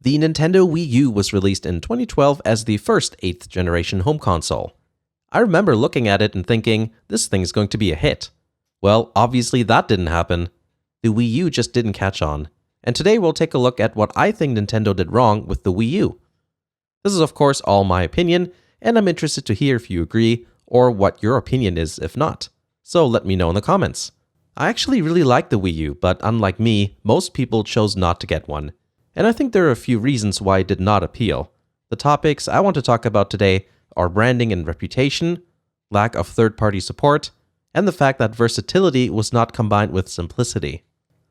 The Nintendo Wii U was released in 2012 as the first 8th generation home console. I remember looking at it and thinking, this thing is going to be a hit. Well, obviously that didn't happen. The Wii U just didn't catch on. And today we'll take a look at what I think Nintendo did wrong with the Wii U. This is of course all my opinion, and I'm interested to hear if you agree, or what your opinion is if not. So let me know in the comments. I actually really like the Wii U, but unlike me, most people chose not to get one. And I think there are a few reasons why it did not appeal. The topics I want to talk about today are branding and reputation, lack of third-party support, and the fact that versatility was not combined with simplicity.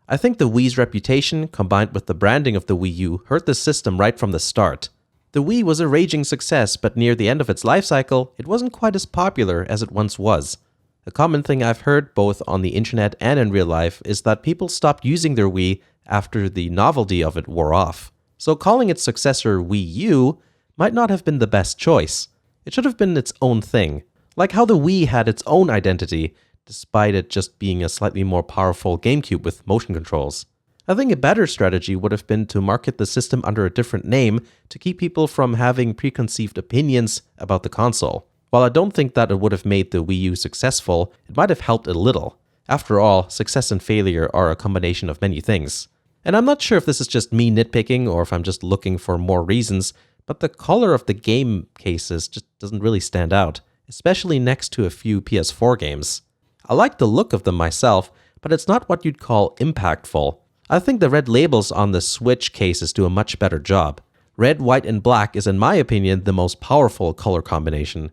I think the Wii's reputation, combined with the branding of the Wii U, hurt the system right from the start. The Wii was a raging success, but near the end of its life cycle, it wasn't quite as popular as it once was. A common thing I've heard both on the internet and in real life is that people stopped using their Wii after the novelty of it wore off. So calling its successor Wii U might not have been the best choice. It should have been its own thing, like how the Wii had its own identity, despite it just being a slightly more powerful GameCube with motion controls. I think a better strategy would have been to market the system under a different name to keep people from having preconceived opinions about the console. While I don't think that it would have made the Wii U successful, it might have helped a little. After all, success and failure are a combination of many things. And I'm not sure if this is just me nitpicking or if I'm just looking for more reasons, but the color of the game cases just doesn't really stand out, especially next to a few PS4 games. I like the look of them myself, but it's not what you'd call impactful. I think the red labels on the Switch cases do a much better job. Red, white, and black is in my opinion the most powerful color combination.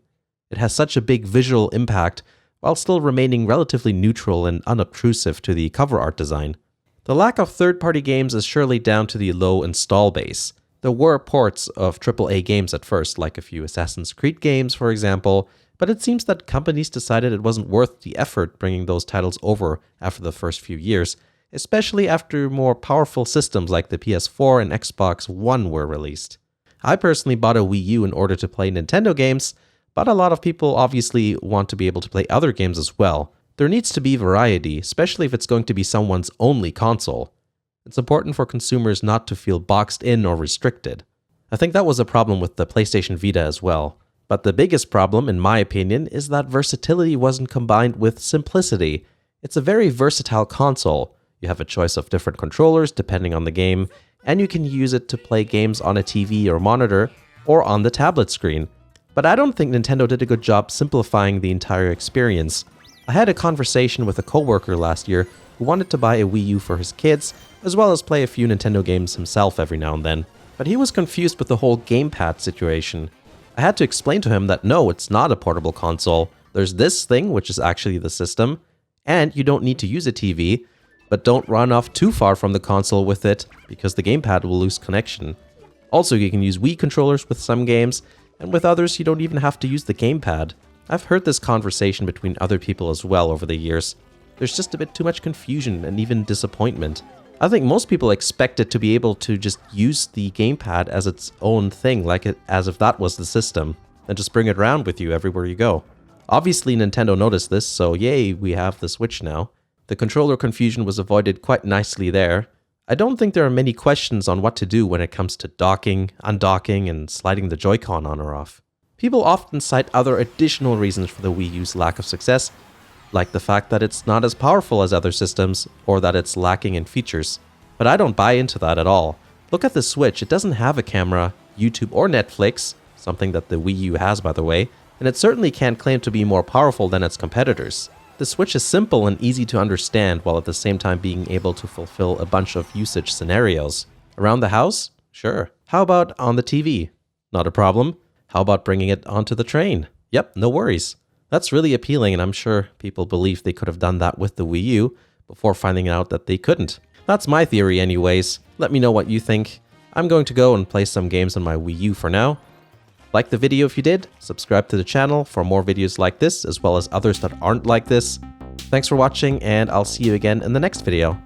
It has such a big visual impact while still remaining relatively neutral and unobtrusive to the cover art design. The lack of third-party games is surely down to the low install base. There were ports of AAA games at first, like a few Assassin's Creed games, for example, but it seems that companies decided it wasn't worth the effort bringing those titles over after the first few years, especially after more powerful systems like the PS4 and Xbox One were released. I personally bought a Wii U in order to play Nintendo games, but a lot of people obviously want to be able to play other games as well. There needs to be variety, especially if it's going to be someone's only console. It's important for consumers not to feel boxed in or restricted. I think that was a problem with the PlayStation Vita as well. But the biggest problem, in my opinion, is that versatility wasn't combined with simplicity. It's a very versatile console. You have a choice of different controllers depending on the game, and you can use it to play games on a TV or monitor, or on the tablet screen. But I don't think Nintendo did a good job simplifying the entire experience. I had a conversation with a coworker last year who wanted to buy a Wii U for his kids, as well as play a few Nintendo games himself every now and then. But he was confused with the whole gamepad situation. I had to explain to him that no, it's not a portable console. There's this thing, which is actually the system, and you don't need to use a TV, but don't run off too far from the console with it, because the gamepad will lose connection. Also, you can use Wii controllers with some games, and with others you don't even have to use the gamepad. I've heard this conversation between other people as well over the years. There's just a bit too much confusion and even disappointment. I think most people expect it to be able to just use the gamepad as its own thing, as if that was the system, and just bring it around with you everywhere you go. Obviously Nintendo noticed this, so yay, we have the Switch now. The controller confusion was avoided quite nicely there. I don't think there are many questions on what to do when it comes to docking, undocking, and sliding the Joy-Con on or off. People often cite other additional reasons for the Wii U's lack of success, like the fact that it's not as powerful as other systems, or that it's lacking in features. But I don't buy into that at all. Look at the Switch, it doesn't have a camera, YouTube, or Netflix, something that the Wii U has by the way, and it certainly can't claim to be more powerful than its competitors. The Switch is simple and easy to understand while at the same time being able to fulfill a bunch of usage scenarios. Around the house? Sure. How about on the TV? Not a problem. How about bringing it onto the train? Yep, no worries. That's really appealing, and I'm sure people believe they could have done that with the Wii U before finding out that they couldn't. That's my theory anyways. Let me know what you think. I'm going to go and play some games on my Wii U for now. Like the video if you did, subscribe to the channel for more videos like this, as well as others that aren't like this. Thanks for watching, and I'll see you again in the next video.